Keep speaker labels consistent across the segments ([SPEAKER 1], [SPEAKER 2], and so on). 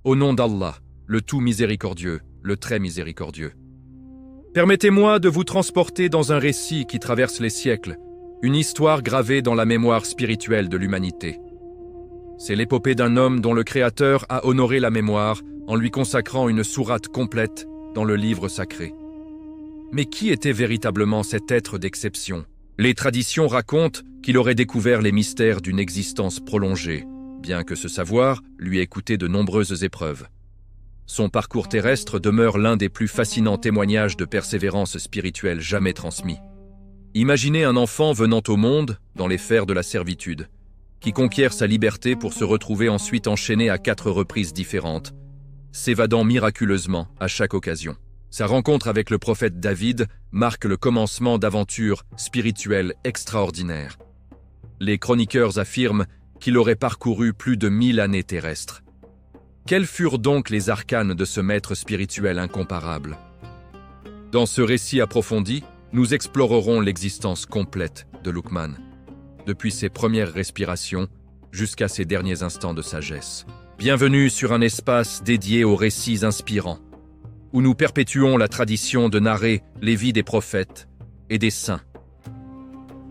[SPEAKER 1] Au nom d'Allah, le tout miséricordieux, le très miséricordieux. Permettez-moi de vous transporter dans un récit qui traverse les siècles, une histoire gravée dans la mémoire spirituelle de l'humanité. C'est l'épopée d'un homme dont le Créateur a honoré la mémoire en lui consacrant une sourate complète dans le livre sacré. Mais qui était véritablement cet être d'exception? Les traditions racontent qu'il aurait découvert les mystères d'une existence prolongée, bien que ce savoir lui ait coûté de nombreuses épreuves. Son parcours terrestre demeure l'un des plus fascinants témoignages de persévérance spirituelle jamais transmis. Imaginez un enfant venant au monde dans les fers de la servitude, qui conquiert sa liberté pour se retrouver ensuite enchaîné à 4 reprises différentes, s'évadant miraculeusement à chaque occasion. Sa rencontre avec le prophète David marque le commencement d'aventures spirituelles extraordinaires. Les chroniqueurs affirment qu'il aurait parcouru plus de 1000 années terrestres. Quels furent donc les arcanes de ce maître spirituel incomparable? Dans ce récit approfondi, nous explorerons l'existence complète de Luqman, depuis ses premières respirations jusqu'à ses derniers instants de sagesse. Bienvenue sur un espace dédié aux récits inspirants, où nous perpétuons la tradition de narrer les vies des prophètes et des saints.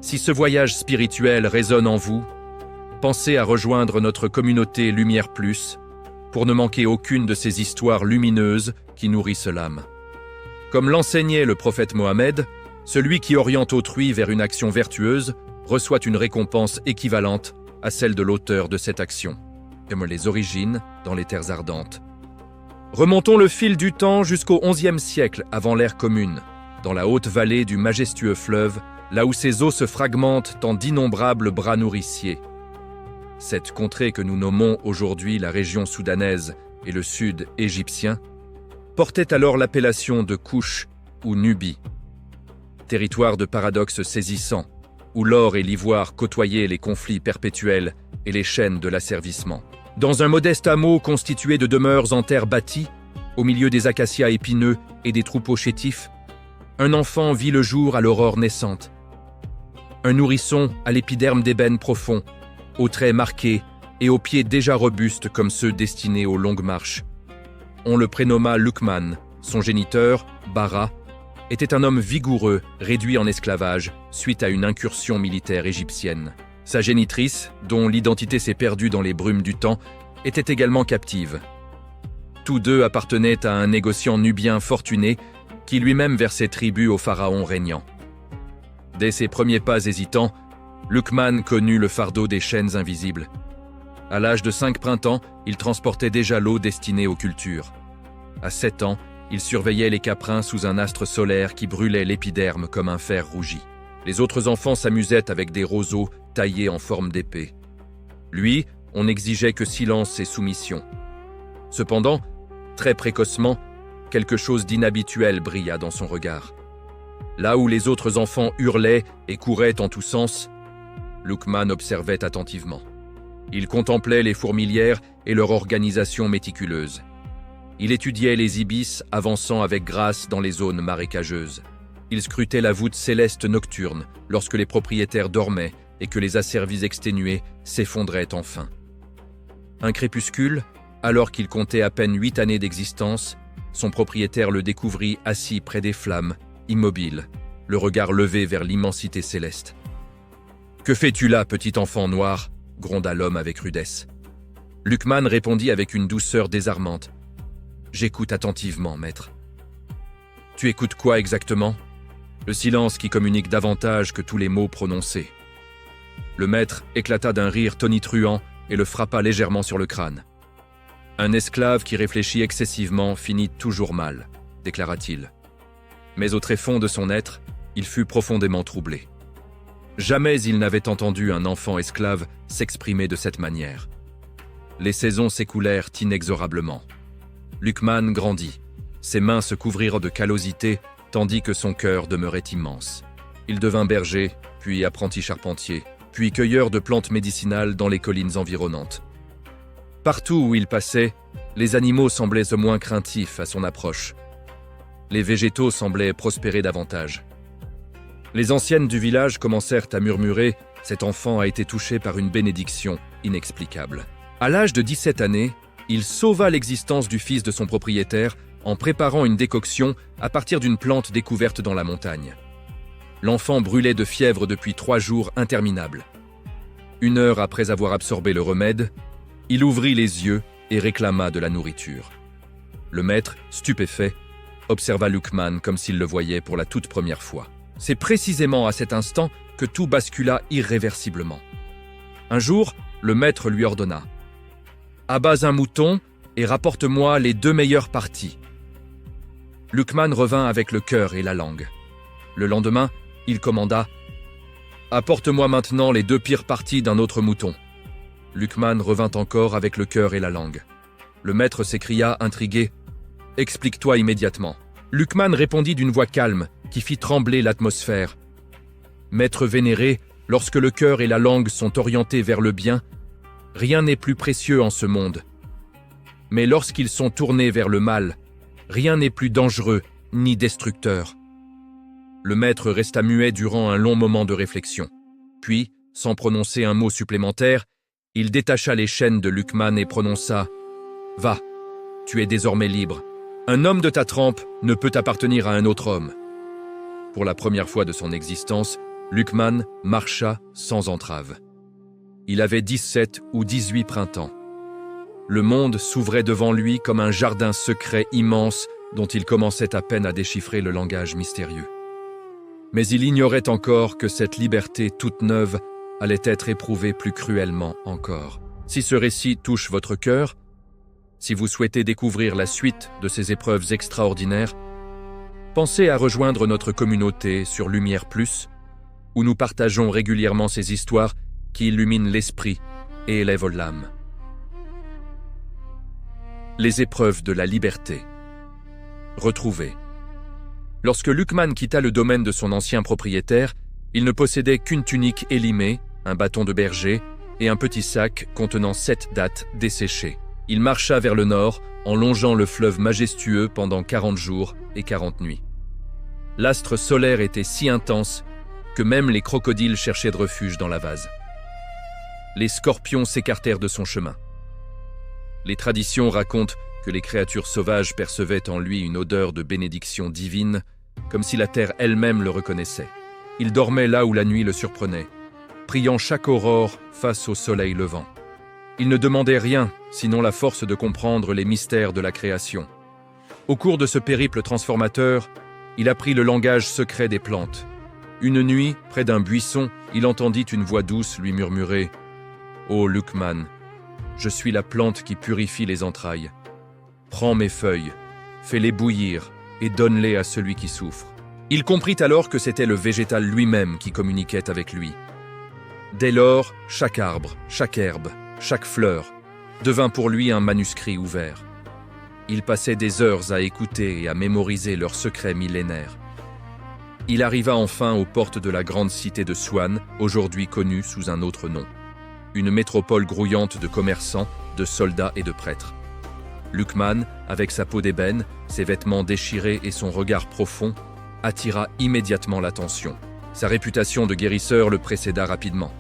[SPEAKER 1] Si ce voyage spirituel résonne en vous, pensez à rejoindre notre communauté Lumière Plus pour ne manquer aucune de ces histoires lumineuses qui nourrissent l'âme. Comme l'enseignait le prophète Mohammed, celui qui oriente autrui vers une action vertueuse reçoit une récompense équivalente à celle de l'auteur de cette action, comme les origines dans les terres ardentes. Remontons le fil du temps jusqu'au XIe siècle avant l'ère commune, dans la haute vallée du majestueux fleuve, là où ses eaux se fragmentent en d'innombrables bras nourriciers. Cette contrée que nous nommons aujourd'hui la région soudanaise et le sud égyptien portait alors l'appellation de Kouch ou Nubie. Territoire de paradoxes saisissants, où l'or et l'ivoire côtoyaient les conflits perpétuels et les chaînes de l'asservissement. Dans un modeste hameau constitué de demeures en terre bâtie, au milieu des acacias épineux et des troupeaux chétifs, un enfant vit le jour à l'aurore naissante. Un nourrisson à l'épiderme d'ébène profond, aux traits marqués et aux pieds déjà robustes comme ceux destinés aux longues marches. On le prénomma Luqman, son géniteur, Bara, était un homme vigoureux, réduit en esclavage, suite à une incursion militaire égyptienne. Sa génitrice, dont l'identité s'est perdue dans les brumes du temps, était également captive. Tous deux appartenaient à un négociant nubien fortuné qui lui-même versait tribut au pharaon régnant. Dès ses premiers pas hésitants, Luqman connut le fardeau des chaînes invisibles. À l'âge de 5 printemps, il transportait déjà l'eau destinée aux cultures. À 7 ans, il surveillait les caprins sous un astre solaire qui brûlait l'épiderme comme un fer rougi. Les autres enfants s'amusaient avec des roseaux taillés en forme d'épée. Lui, on n'exigeait que silence et soumission. Cependant, très précocement, quelque chose d'inhabituel brilla dans son regard. Là où les autres enfants hurlaient et couraient en tous sens, Luqman observait attentivement. Il contemplait les fourmilières et leur organisation méticuleuse. Il étudiait les ibis avançant avec grâce dans les zones marécageuses. Il scrutait la voûte céleste nocturne lorsque les propriétaires dormaient et que les asservis exténués s'effondraient enfin. Un crépuscule, alors qu'il comptait à peine 8 années d'existence, son propriétaire le découvrit assis près des flammes, immobile, le regard levé vers l'immensité céleste. « Que fais-tu là, petit enfant noir ?» gronda l'homme avec rudesse. Luqman répondit avec une douceur désarmante. « J'écoute attentivement, maître. »« Tu écoutes quoi exactement ?» Le silence qui communique davantage que tous les mots prononcés. Le maître éclata d'un rire tonitruant et le frappa légèrement sur le crâne. « Un esclave qui réfléchit excessivement finit toujours mal, » déclara-t-il. Mais au tréfonds de son être, il fut profondément troublé. Jamais il n'avait entendu un enfant esclave s'exprimer de cette manière. Les saisons s'écoulèrent inexorablement. Luqman grandit. Ses mains se couvrirent de callosité, tandis que son cœur demeurait immense. Il devint berger, puis apprenti charpentier, puis cueilleur de plantes médicinales dans les collines environnantes. Partout où il passait, les animaux semblaient au moins craintifs à son approche. Les végétaux semblaient prospérer davantage. Les anciennes du village commencèrent à murmurer « Cet enfant a été touché par une bénédiction inexplicable ». À l'âge de 17 années, Il sauva l'existence du fils de son propriétaire en préparant une décoction à partir d'une plante découverte dans la montagne. L'enfant brûlait de fièvre depuis 3 jours interminables. 1 heure après avoir absorbé le remède, il ouvrit les yeux et réclama de la nourriture. Le maître, stupéfait, observa Luqman comme s'il le voyait pour la toute première fois. C'est précisément à cet instant que tout bascula irréversiblement. Un jour, le maître lui ordonna « Abats un mouton et rapporte-moi les 2 meilleures parties. » Luqman revint avec le cœur et la langue. Le lendemain, il commanda « Apporte-moi maintenant les 2 pires parties d'un autre mouton. » Luqman revint encore avec le cœur et la langue. Le maître s'écria, intrigué « Explique-toi immédiatement. » Luqman répondit d'une voix calme qui fit trembler l'atmosphère. « Maître vénéré, lorsque le cœur et la langue sont orientés vers le bien, rien n'est plus précieux en ce monde. Mais lorsqu'ils sont tournés vers le mal, rien n'est plus dangereux ni destructeur. » Le maître resta muet durant un long moment de réflexion. Puis, sans prononcer un mot supplémentaire, il détacha les chaînes de Luqman et prononça « Va, tu es désormais libre. Un homme de ta trempe ne peut appartenir à un autre homme. » Pour la première fois de son existence, Luqman marcha sans entrave. Il avait 17 ou 18 printemps. Le monde s'ouvrait devant lui comme un jardin secret immense dont il commençait à peine à déchiffrer le langage mystérieux. Mais il ignorait encore que cette liberté toute neuve allait être éprouvée plus cruellement encore. Si ce récit touche votre cœur, si vous souhaitez découvrir la suite de ces épreuves extraordinaires, pensez à rejoindre notre communauté sur Lumière Plus, où nous partageons régulièrement ces histoires qui illuminent l'esprit et élèvent l'âme. Les épreuves de la liberté. Retrouvées. Lorsque Luqman quitta le domaine de son ancien propriétaire, il ne possédait qu'une tunique élimée, un bâton de berger et un petit sac contenant 7 dattes desséchées. Il marcha vers le nord en longeant le fleuve majestueux pendant 40 jours et 40 nuits. L'astre solaire était si intense que même les crocodiles cherchaient de refuge dans la vase. Les scorpions s'écartèrent de son chemin. Les traditions racontent que les créatures sauvages percevaient en lui une odeur de bénédiction divine, comme si la terre elle-même le reconnaissait. Il dormait là où la nuit le surprenait, priant chaque aurore face au soleil levant. Il ne demandait rien, sinon la force de comprendre les mystères de la création. Au cours de ce périple transformateur, il apprit le langage secret des plantes. Une nuit, près d'un buisson, il entendit une voix douce lui murmurer « Ô Luqman, je suis la plante qui purifie les entrailles. Prends mes feuilles, fais-les bouillir et donne-les à celui qui souffre. » Il comprit alors que c'était le végétal lui-même qui communiquait avec lui. Dès lors, chaque arbre, chaque herbe, chaque fleur devint pour lui un manuscrit ouvert. Il passait des heures à écouter et à mémoriser leurs secrets millénaires. Il arriva enfin aux portes de la grande cité de Swan, aujourd'hui connue sous un autre nom. Une métropole grouillante de commerçants, de soldats et de prêtres. Luqman, avec sa peau d'ébène, ses vêtements déchirés et son regard profond, attira immédiatement l'attention. Sa réputation de guérisseur le précéda rapidement.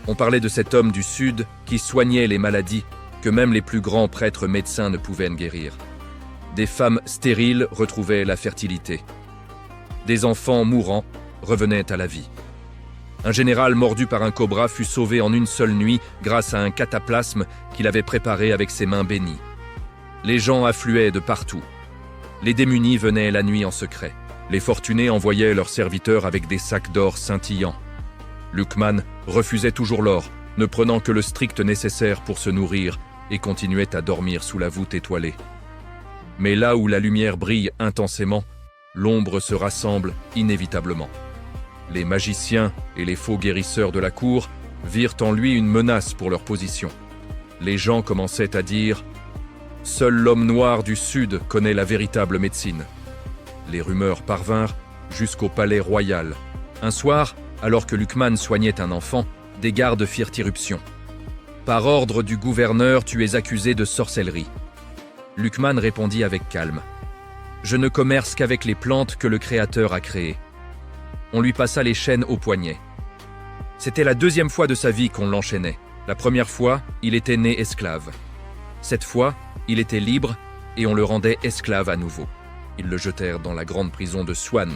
[SPEAKER 1] On parlait de cet homme du Sud qui soignait les maladies que même les plus grands prêtres médecins ne pouvaient guérir. Des femmes stériles retrouvaient la fertilité. Des enfants mourants revenaient à la vie. Un général mordu par un cobra fut sauvé en une seule nuit grâce à un cataplasme qu'il avait préparé avec ses mains bénies. Les gens affluaient de partout. Les démunis venaient la nuit en secret. Les fortunés envoyaient leurs serviteurs avec des sacs d'or scintillants. Luqman refusait toujours l'or, ne prenant que le strict nécessaire pour se nourrir et continuait à dormir sous la voûte étoilée. Mais là où la lumière brille intensément, l'ombre se rassemble inévitablement. Les magiciens et les faux guérisseurs de la cour virent en lui une menace pour leur position. Les gens commençaient à dire « Seul l'homme noir du Sud connaît la véritable médecine ». Les rumeurs parvinrent jusqu'au palais royal. Un soir, alors que Luqman soignait un enfant, des gardes firent irruption. « Par ordre du gouverneur, tu es accusé de sorcellerie. » Luqman répondit avec calme. « Je ne commerce qu'avec les plantes que le Créateur a créées. » On lui passa les chaînes au poignet. C'était la 2e fois de sa vie qu'on l'enchaînait. La première fois, il était né esclave. Cette fois, il était libre et on le rendait esclave à nouveau. Ils le jetèrent dans la grande prison de Swan,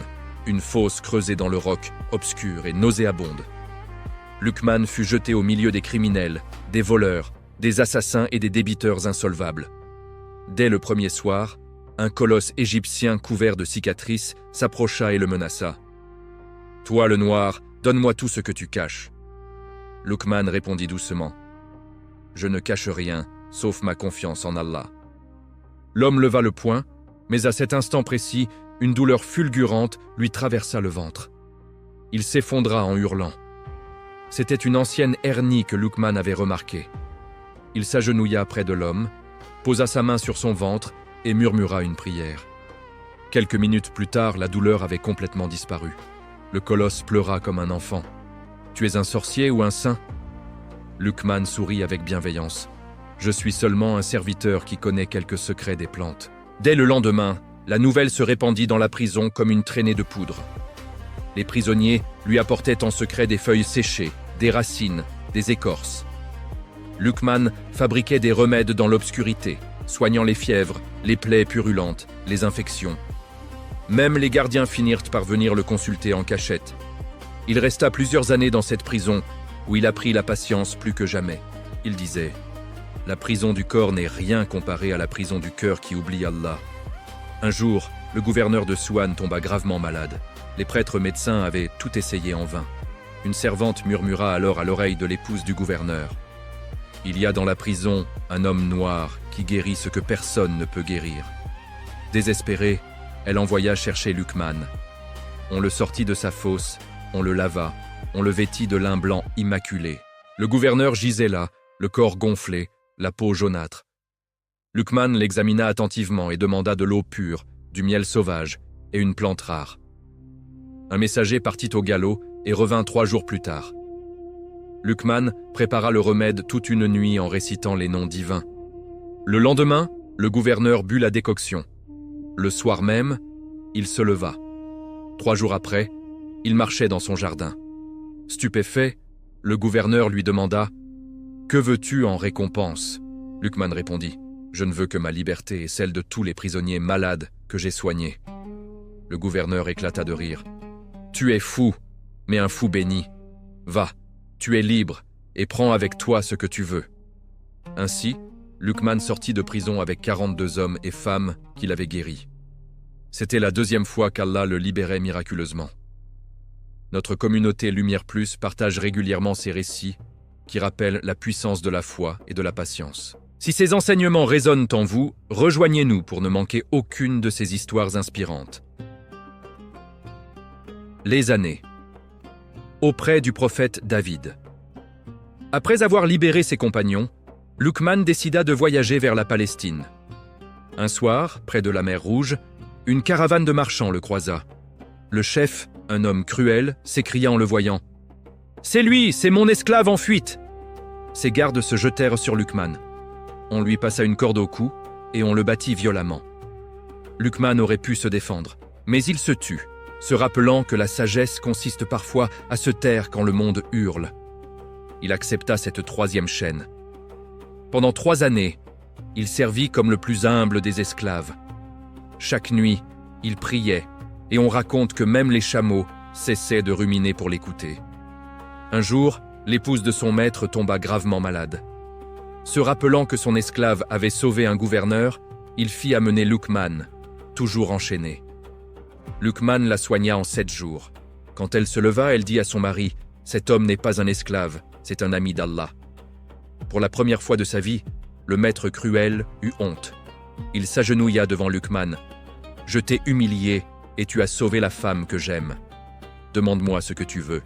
[SPEAKER 1] une fosse creusée dans le roc, obscure et nauséabonde. Luqman fut jeté au milieu des criminels, des voleurs, des assassins et des débiteurs insolvables. Dès le premier soir, un colosse égyptien couvert de cicatrices s'approcha et le menaça. « Toi, le noir, donne-moi tout ce que tu caches. » Luqman répondit doucement. « Je ne cache rien, sauf ma confiance en Allah. » L'homme leva le poing, mais à cet instant précis, une douleur fulgurante lui traversa le ventre. Il s'effondra en hurlant. C'était une ancienne hernie que Luqman avait remarquée. Il s'agenouilla près de l'homme, posa sa main sur son ventre et murmura une prière. Quelques minutes plus tard, la douleur avait complètement disparu. Le colosse pleura comme un enfant. « Tu es un sorcier ou un saint ?» Luqman sourit avec bienveillance. « Je suis seulement un serviteur qui connaît quelques secrets des plantes. » Dès le lendemain, la nouvelle se répandit dans la prison comme une traînée de poudre. Les prisonniers lui apportaient en secret des feuilles séchées, des racines, des écorces. Luqman fabriquait des remèdes dans l'obscurité, soignant les fièvres, les plaies purulentes, les infections. Même les gardiens finirent par venir le consulter en cachette. Il resta plusieurs années dans cette prison, où il apprit la patience plus que jamais. Il disait « La prison du corps n'est rien comparée à la prison du cœur qui oublie Allah. » Un jour, le gouverneur de Swan tomba gravement malade. Les prêtres médecins avaient tout essayé en vain. Une servante murmura alors à l'oreille de l'épouse du gouverneur. « Il y a dans la prison un homme noir qui guérit ce que personne ne peut guérir. » Désespérée, elle envoya chercher Luqman. On le sortit de sa fosse, on le lava, on le vêtit de lin blanc immaculé. Le gouverneur gisait là, le corps gonflé, la peau jaunâtre. Luqman l'examina attentivement et demanda de l'eau pure, du miel sauvage et une plante rare. Un messager partit au galop et revint 3 jours plus tard. Luqman prépara le remède toute une nuit en récitant les noms divins. Le lendemain, le gouverneur but la décoction. Le soir même, il se leva. 3 jours après, il marchait dans son jardin. Stupéfait, le gouverneur lui demanda « Que veux-tu en récompense ?» Luqman répondit « Je ne veux que ma liberté et celle de tous les prisonniers malades que j'ai soignés. » Le gouverneur éclata de rire. « Tu es fou, mais un fou béni. Va, tu es libre et prends avec toi ce que tu veux. » Ainsi, Luqman sortit de prison avec 42 hommes et femmes qu'il avait guéris. C'était la 2e fois qu'Allah le libérait miraculeusement. Notre communauté Lumière Plus partage régulièrement ces récits qui rappellent la puissance de la foi et de la patience. Si ces enseignements résonnent en vous, rejoignez-nous pour ne manquer aucune de ces histoires inspirantes. Les années. Auprès du prophète David. Après avoir libéré ses compagnons, Luqman décida de voyager vers la Palestine. Un soir, près de la mer Rouge, une caravane de marchands le croisa. Le chef, un homme cruel, s'écria en le voyant. « C'est lui, c'est mon esclave en fuite !» Ses gardes se jetèrent sur Luqman. On lui passa une corde au cou et on le battit violemment. Luqman aurait pu se défendre, mais il se tut, se rappelant que la sagesse consiste parfois à se taire quand le monde hurle. Il accepta cette 3e chaîne. Pendant 3 années, il servit comme le plus humble des esclaves. Chaque nuit, il priait, et on raconte que même les chameaux cessaient de ruminer pour l'écouter. Un jour, l'épouse de son maître tomba gravement malade. Se rappelant que son esclave avait sauvé un gouverneur, il fit amener Luqman, toujours enchaîné. Luqman la soigna en 7 jours. Quand elle se leva, elle dit à son mari « Cet homme n'est pas un esclave, c'est un ami d'Allah. » Pour la première fois de sa vie, le maître cruel eut honte. Il s'agenouilla devant Luqman. « Je t'ai humilié et tu as sauvé la femme que j'aime. Demande-moi ce que tu veux. »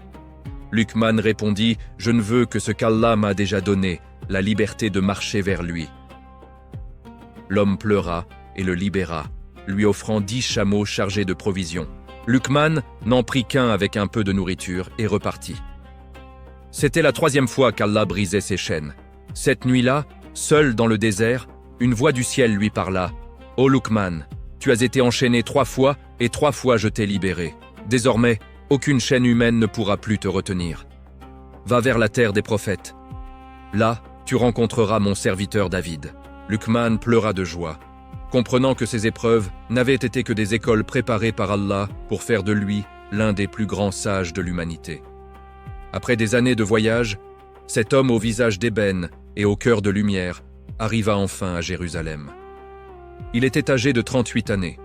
[SPEAKER 1] Luqman répondit « Je ne veux que ce qu'Allah m'a déjà donné, la liberté de marcher vers lui. » L'homme pleura et le libéra, lui offrant 10 chameaux chargés de provisions. Luqman n'en prit qu'un avec un peu de nourriture et repartit. C'était la 3e fois qu'Allah brisait ses chaînes. Cette nuit-là, seul dans le désert, une voix du ciel lui parla. « Ô Luqman, tu as été enchaîné 3 fois et 3 fois je t'ai libéré. Désormais, aucune chaîne humaine ne pourra plus te retenir. Va vers la terre des prophètes. Là, tu rencontreras mon serviteur David. » Luqman pleura de joie, comprenant que ces épreuves n'avaient été que des écoles préparées par Allah pour faire de lui l'un des plus grands sages de l'humanité. Après des années de voyage, cet homme au visage d'ébène et au cœur de lumière arriva enfin à Jérusalem. Il était âgé de 38 années.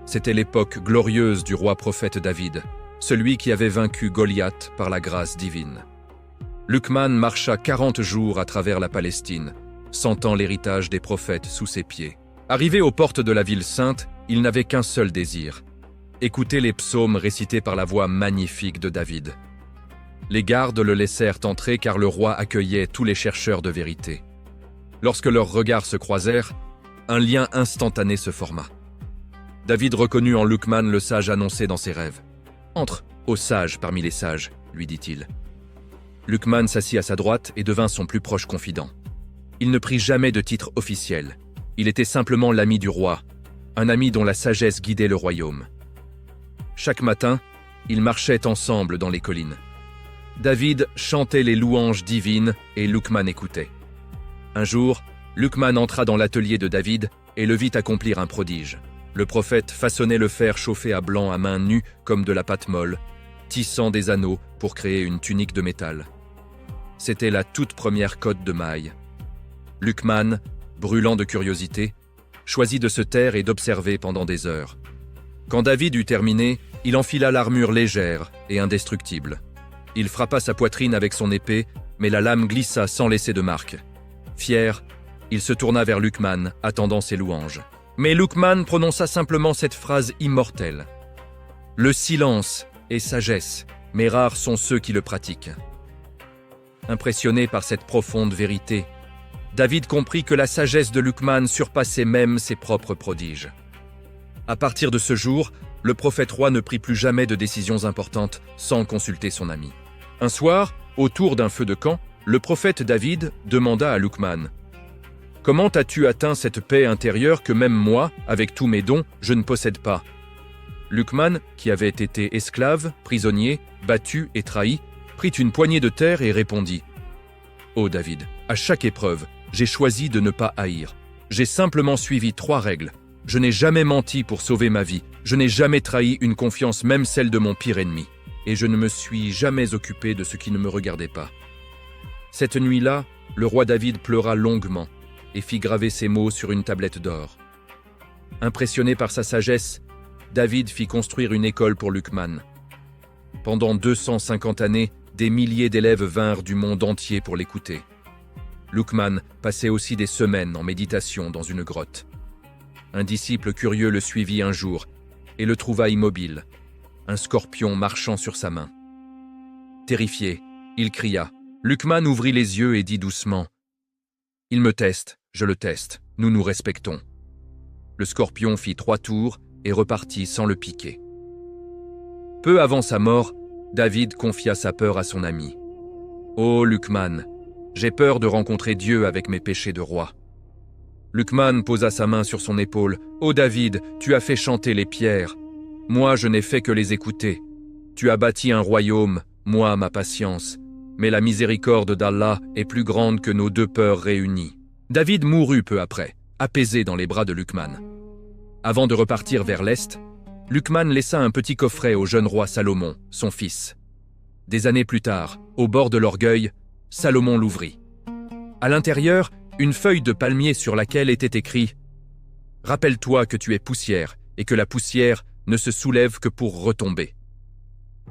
[SPEAKER 1] C'était l'époque glorieuse du roi prophète David, celui qui avait vaincu Goliath par la grâce divine. Luqman marcha 40 jours à travers la Palestine, sentant l'héritage des prophètes sous ses pieds. Arrivé aux portes de la ville sainte, il n'avait qu'un seul désir: écouter les psaumes récités par la voix magnifique de David. Les gardes le laissèrent entrer car le roi accueillait tous les chercheurs de vérité. Lorsque leurs regards se croisèrent, un lien instantané se forma. David reconnut en Luqman le sage annoncé dans ses rêves. « Entre, ô sage parmi les sages », lui dit-il. Luqman s'assit à sa droite et devint son plus proche confident. Il ne prit jamais de titre officiel. Il était simplement l'ami du roi, un ami dont la sagesse guidait le royaume. Chaque matin, ils marchaient ensemble dans les collines. David chantait les louanges divines et Luqman écoutait. Un jour, Luqman entra dans l'atelier de David et le vit accomplir un prodige. Le prophète façonnait le fer chauffé à blanc à main nue comme de la pâte molle, tissant des anneaux pour créer une tunique de métal. C'était la toute première cotte de maille. Luqman, brûlant de curiosité, choisit de se taire et d'observer pendant des heures. Quand David eut terminé, il enfila l'armure légère et indestructible. Il frappa sa poitrine avec son épée, mais la lame glissa sans laisser de marque. Fier, il se tourna vers Luqman, attendant ses louanges. Mais Luqman prononça simplement cette phrase immortelle. « Le silence est sagesse, mais rares sont ceux qui le pratiquent. » Impressionné par cette profonde vérité, David comprit que la sagesse de Luqman surpassait même ses propres prodiges. À partir de ce jour, le prophète roi ne prit plus jamais de décisions importantes sans consulter son ami. Un soir, autour d'un feu de camp, le prophète David demanda à Luqman: « Comment as-tu atteint cette paix intérieure que même moi, avec tous mes dons, je ne possède pas ?» Luqman, qui avait été esclave, prisonnier, battu et trahi, prit une poignée de terre et répondit: « Ô David, à chaque épreuve, j'ai choisi de ne pas haïr. J'ai simplement suivi 3 règles. Je n'ai jamais menti pour sauver ma vie. Je n'ai jamais trahi une confiance, même celle de mon pire ennemi. Et je ne me suis jamais occupé de ce qui ne me regardait pas. » Cette nuit-là, le roi David pleura longuement et fit graver ces mots sur une tablette d'or. Impressionné par sa sagesse, David fit construire une école pour Luqman. Pendant 250 années, des milliers d'élèves vinrent du monde entier pour l'écouter. Luqman passait aussi des semaines en méditation dans une grotte. Un disciple curieux le suivit un jour et le trouva immobile, un scorpion marchant sur sa main. Terrifié, il cria. Luqman ouvrit les yeux et dit doucement: « Il me teste, je le teste, nous nous respectons. » Le scorpion fit 3 tours et repartit sans le piquer. Peu avant sa mort, David confia sa peur à son ami. « Ô Luqman, j'ai peur de rencontrer Dieu avec mes péchés de roi. » Luqman posa sa main sur son épaule. « Ô David, tu as fait chanter les pierres. Moi, je n'ai fait que les écouter. Tu as bâti un royaume, moi, ma patience. Mais la miséricorde d'Allah est plus grande que nos 2 peurs réunies. » David mourut peu après, apaisé dans les bras de Luqman. Avant de repartir vers l'est, Luqman laissa un petit coffret au jeune roi Salomon, son fils. Des années plus tard, au bord de l'orgueil, Salomon l'ouvrit. À l'intérieur, une feuille de palmier sur laquelle était écrit « Rappelle-toi que tu es poussière et que la poussière ne se soulève que pour retomber. »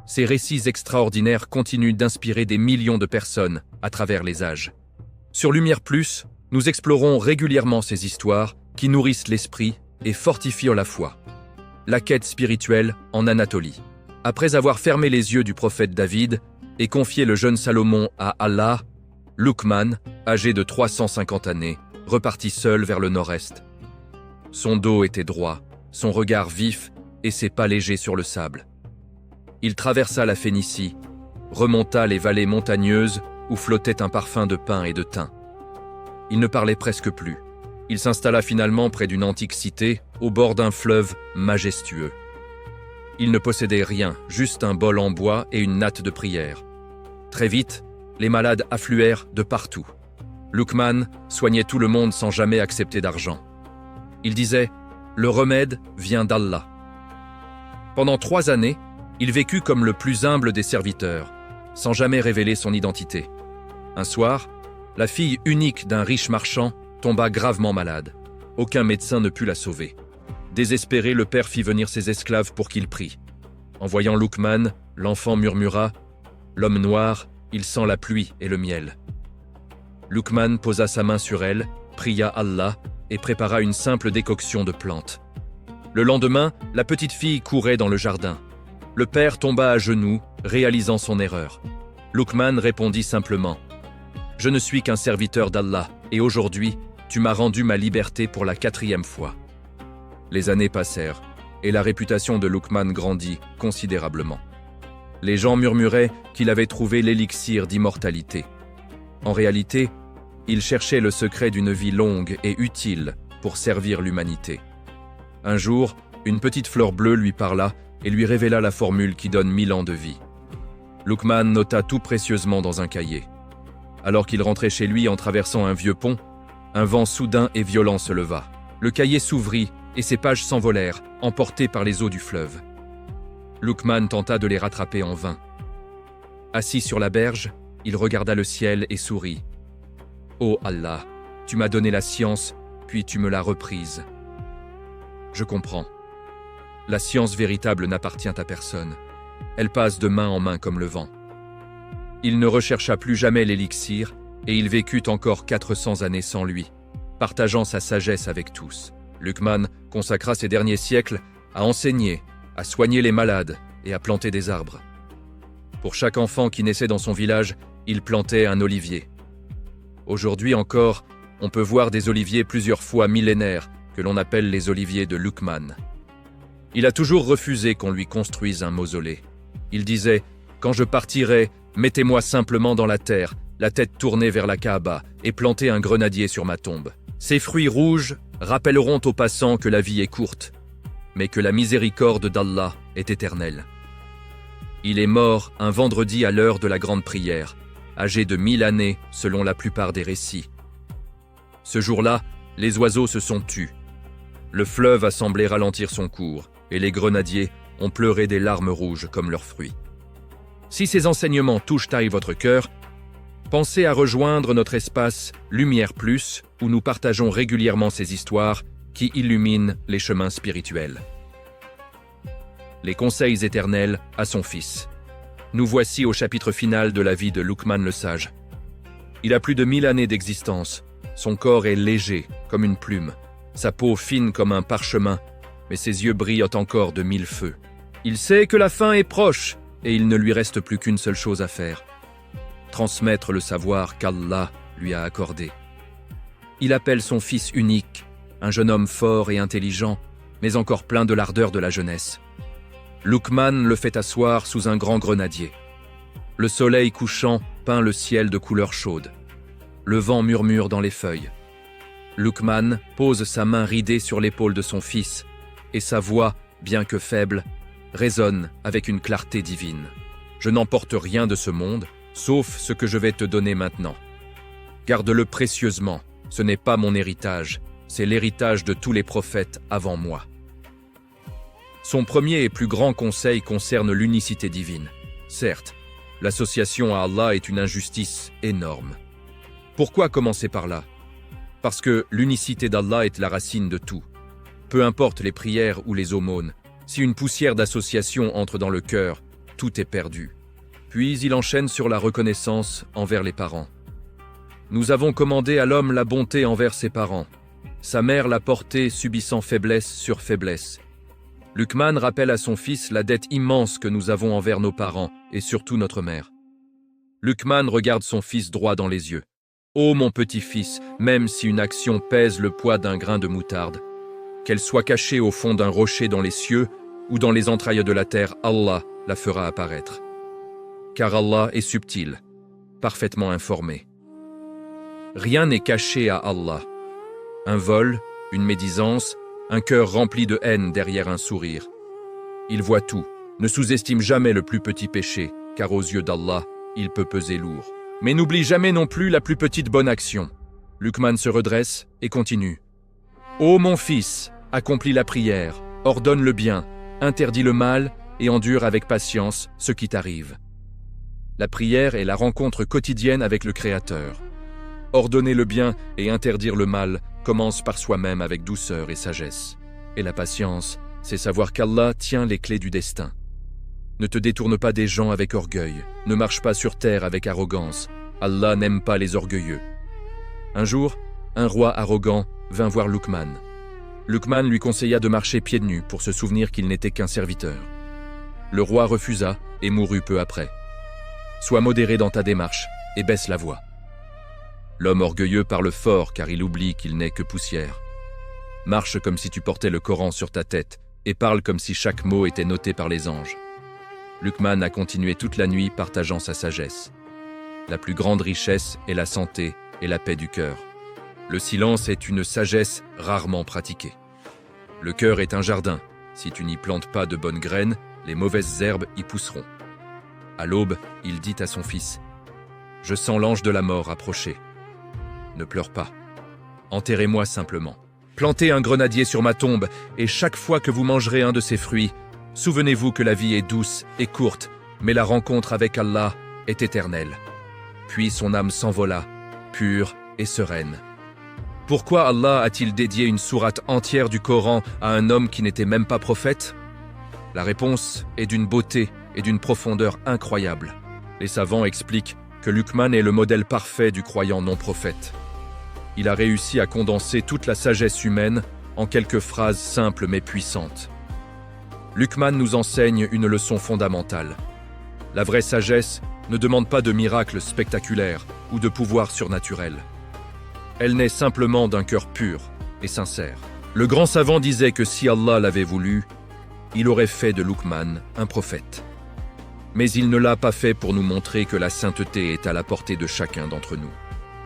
[SPEAKER 1] Ces récits extraordinaires continuent d'inspirer des millions de personnes à travers les âges. Sur Lumière Plus, nous explorons régulièrement ces histoires qui nourrissent l'esprit et fortifient la foi. La quête spirituelle en Anatolie. Après avoir fermé les yeux du prophète David et confié le jeune Salomon à Allah, Luqman, âgé de 350 années, repartit seul vers le nord-est. Son dos était droit, son regard vif et ses pas légers sur le sable. Il traversa la Phénicie, remonta les vallées montagneuses où flottait un parfum de pin et de thym. Il ne parlait presque plus. Il s'installa finalement près d'une antique cité, au bord d'un fleuve majestueux. Il ne possédait rien, juste un bol en bois et une natte de prière. Très vite, les malades affluèrent de partout. Luqman soignait tout le monde sans jamais accepter d'argent. Il disait « Le remède vient d'Allah ». Pendant 3 années, il vécut comme le plus humble des serviteurs, sans jamais révéler son identité. Un soir, la fille unique d'un riche marchand tomba gravement malade. Aucun médecin ne put la sauver. Désespéré, le père fit venir ses esclaves pour qu'il prie. En voyant Luqman, l'enfant murmura « L'homme noir, il sent la pluie et le miel ». Luqman posa sa main sur elle, pria Allah et prépara une simple décoction de plantes. Le lendemain, la petite fille courait dans le jardin. Le père tomba à genoux, réalisant son erreur. Luqman répondit simplement « Je ne suis qu'un serviteur d'Allah, et aujourd'hui, tu m'as rendu ma liberté pour la 4e fois. » Les années passèrent, et la réputation de Luqman grandit considérablement. Les gens murmuraient qu'il avait trouvé l'élixir d'immortalité. En réalité, il cherchait le secret d'une vie longue et utile pour servir l'humanité. Un jour, une petite fleur bleue lui parla et lui révéla la formule qui donne 1000 ans de vie. Luqman nota tout précieusement dans un cahier. Alors qu'il rentrait chez lui en traversant un vieux pont, un vent soudain et violent se leva. Le cahier s'ouvrit et ses pages s'envolèrent, emportées par les eaux du fleuve. Luqman tenta de les rattraper en vain. Assis sur la berge, il regarda le ciel et sourit. « Ô Allah, tu m'as donné la science, puis tu me l'as reprise. Je comprends. La science véritable n'appartient à personne. Elle passe de main en main comme le vent. » Il ne rechercha plus jamais l'élixir et il vécut encore 400 années sans lui, partageant sa sagesse avec tous. Luqman consacra ses derniers siècles à enseigner, à soigner les malades et à planter des arbres. Pour chaque enfant qui naissait dans son village, il plantait un olivier. Aujourd'hui encore, on peut voir des oliviers plusieurs fois millénaires que l'on appelle les oliviers de Luqman. Il a toujours refusé qu'on lui construise un mausolée. Il disait « Quand je partirai, mettez-moi simplement dans la terre, la tête tournée vers la Kaaba, et plantez un grenadier sur ma tombe. Ces fruits rouges rappelleront aux passants que la vie est courte, mais que la miséricorde d'Allah est éternelle. » Il est mort un vendredi à l'heure de la grande prière, âgé de 1000 années selon la plupart des récits. Ce jour-là, les oiseaux se sont tus. Le fleuve a semblé ralentir son cours, et les grenadiers ont pleuré des larmes rouges comme leurs fruits. Si ces enseignements touchent à votre cœur, pensez à rejoindre notre espace Lumière Plus, où nous partageons régulièrement ces histoires qui illuminent les chemins spirituels. Les conseils éternels à son fils. Nous voici au chapitre final de la vie de Luqman le sage. Il a plus de 1000 années d'existence. Son corps est léger comme une plume, sa peau fine comme un parchemin, mais ses yeux brillent encore de 1000 feux. Il sait que la fin est proche et il ne lui reste plus qu'une seule chose à faire. Transmettre le savoir qu'Allah lui a accordé. Il appelle son fils unique, un jeune homme fort et intelligent, mais encore plein de l'ardeur de la jeunesse. Luqman le fait asseoir sous un grand grenadier. Le soleil couchant peint le ciel de couleur chaude. Le vent murmure dans les feuilles. Luqman pose sa main ridée sur l'épaule de son fils, et sa voix, bien que faible, résonne avec une clarté divine. « Je n'emporte rien de ce monde, sauf ce que je vais te donner maintenant. Garde-le précieusement, ce n'est pas mon héritage, c'est l'héritage de tous les prophètes avant moi. » Son premier et plus grand conseil concerne l'unicité divine. Certes, l'association à Allah est une injustice énorme. Pourquoi commencer par là? Parce que l'unicité d'Allah est la racine de tout. Peu importe les prières ou les aumônes, si une poussière d'association entre dans le cœur, tout est perdu. Puis il enchaîne sur la reconnaissance envers les parents. Nous avons commandé à l'homme la bonté envers ses parents. Sa mère l'a porté subissant faiblesse sur faiblesse. Luqman rappelle à son fils la dette immense que nous avons envers nos parents et surtout notre mère. Luqman regarde son fils droit dans les yeux. « Ô mon petit-fils, même si une action pèse le poids d'un grain de moutarde, qu'elle soit cachée au fond d'un rocher dans les cieux ou dans les entrailles de la terre, Allah la fera apparaître. Car Allah est subtil, parfaitement informé. Rien n'est caché à Allah. Un vol, une médisance, un cœur rempli de haine derrière un sourire. Il voit tout. Ne sous-estime jamais le plus petit péché, car aux yeux d'Allah, il peut peser lourd. Mais n'oublie jamais non plus la plus petite bonne action. Luqman se redresse et continue. « Ô mon fils, accomplis la prière, ordonne le bien, interdis le mal et endure avec patience ce qui t'arrive. » La prière est la rencontre quotidienne avec le Créateur. Ordonner le bien et interdire le mal commence par soi-même avec douceur et sagesse. Et la patience, c'est savoir qu'Allah tient les clés du destin. Ne te détourne pas des gens avec orgueil, ne marche pas sur terre avec arrogance. Allah n'aime pas les orgueilleux. Un jour, un roi arrogant vint voir Luqman. Luqman lui conseilla de marcher pieds nus pour se souvenir qu'il n'était qu'un serviteur. Le roi refusa et mourut peu après. Sois modéré dans ta démarche et baisse la voix. L'homme orgueilleux parle fort car il oublie qu'il n'est que poussière. Marche comme si tu portais le Coran sur ta tête et parle comme si chaque mot était noté par les anges. Luqman a continué toute la nuit partageant sa sagesse. La plus grande richesse est la santé et la paix du cœur. Le silence est une sagesse rarement pratiquée. Le cœur est un jardin. Si tu n'y plantes pas de bonnes graines, les mauvaises herbes y pousseront. À l'aube, il dit à son fils « Je sens l'ange de la mort approcher. Ne pleure pas. Enterrez-moi simplement. Plantez un grenadier sur ma tombe, et chaque fois que vous mangerez un de ses fruits, souvenez-vous que la vie est douce et courte, mais la rencontre avec Allah est éternelle. » Puis son âme s'envola, pure et sereine. Pourquoi Allah a-t-il dédié une sourate entière du Coran à un homme qui n'était même pas prophète? La réponse est d'une beauté et d'une profondeur incroyables. Les savants expliquent que Luqman est le modèle parfait du croyant non-prophète. Il a réussi à condenser toute la sagesse humaine en quelques phrases simples mais puissantes. Luqman nous enseigne une leçon fondamentale. La vraie sagesse ne demande pas de miracles spectaculaires ou de pouvoirs surnaturels. Elle naît simplement d'un cœur pur et sincère. Le grand savant disait que si Allah l'avait voulu, il aurait fait de Luqman un prophète. Mais il ne l'a pas fait pour nous montrer que la sainteté est à la portée de chacun d'entre nous.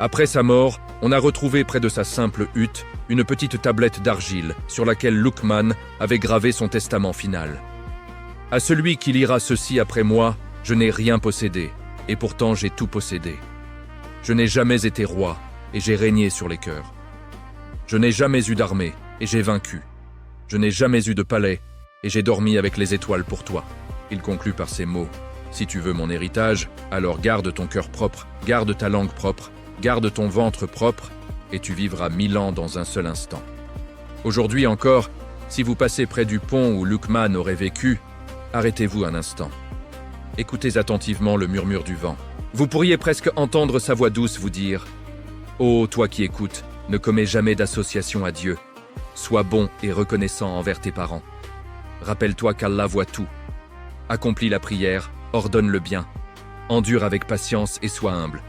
[SPEAKER 1] Après sa mort, on a retrouvé près de sa simple hutte une petite tablette d'argile sur laquelle Luqman avait gravé son testament final. « À celui qui lira ceci après moi, je n'ai rien possédé, et pourtant j'ai tout possédé. Je n'ai jamais été roi, et j'ai régné sur les cœurs. Je n'ai jamais eu d'armée, et j'ai vaincu. Je n'ai jamais eu de palais, et j'ai dormi avec les étoiles pour toi. » Il conclut par ces mots. « Si tu veux mon héritage, alors garde ton cœur propre, garde ta langue propre, garde ton ventre propre, et tu vivras 1000 ans dans un seul instant. » Aujourd'hui encore, si vous passez près du pont où Luqman aurait vécu, arrêtez-vous un instant. Écoutez attentivement le murmure du vent. Vous pourriez presque entendre sa voix douce vous dire « Ô toi qui écoutes, ne commets jamais d'association à Dieu. Sois bon et reconnaissant envers tes parents. Rappelle-toi qu'Allah voit tout. Accomplis la prière, ordonne le bien. Endure avec patience et sois humble. »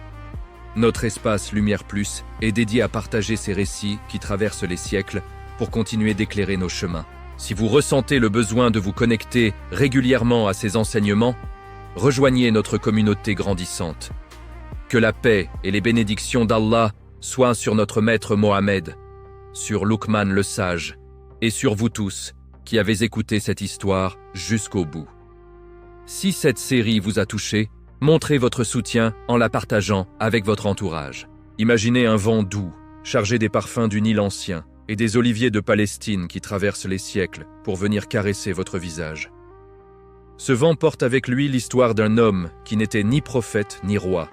[SPEAKER 1] Notre espace Lumière Plus est dédié à partager ces récits qui traversent les siècles pour continuer d'éclairer nos chemins. Si vous ressentez le besoin de vous connecter régulièrement à ces enseignements, rejoignez notre communauté grandissante. Que la paix et les bénédictions d'Allah soient sur notre maître Mohammed, sur Luqman le sage, et sur vous tous qui avez écouté cette histoire jusqu'au bout. Si cette série vous a touché, montrez votre soutien en la partageant avec votre entourage. Imaginez un vent doux, chargé des parfums du Nil ancien et des oliviers de Palestine qui traversent les siècles pour venir caresser votre visage. Ce vent porte avec lui l'histoire d'un homme qui n'était ni prophète ni roi,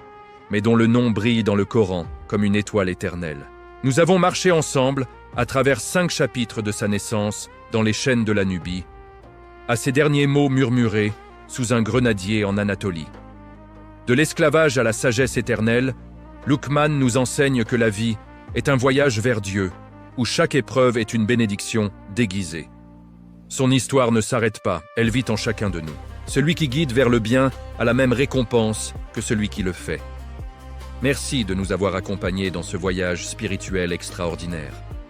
[SPEAKER 1] mais dont le nom brille dans le Coran comme une étoile éternelle. Nous avons marché ensemble à travers 5 chapitres de sa naissance dans les chaînes de la Nubie, à ses derniers mots murmurés sous un grenadier en Anatolie. De l'esclavage à la sagesse éternelle, Luqman nous enseigne que la vie est un voyage vers Dieu, où chaque épreuve est une bénédiction déguisée. Son histoire ne s'arrête pas, elle vit en chacun de nous. Celui qui guide vers le bien a la même récompense que celui qui le fait. Merci de nous avoir accompagnés dans ce voyage spirituel extraordinaire.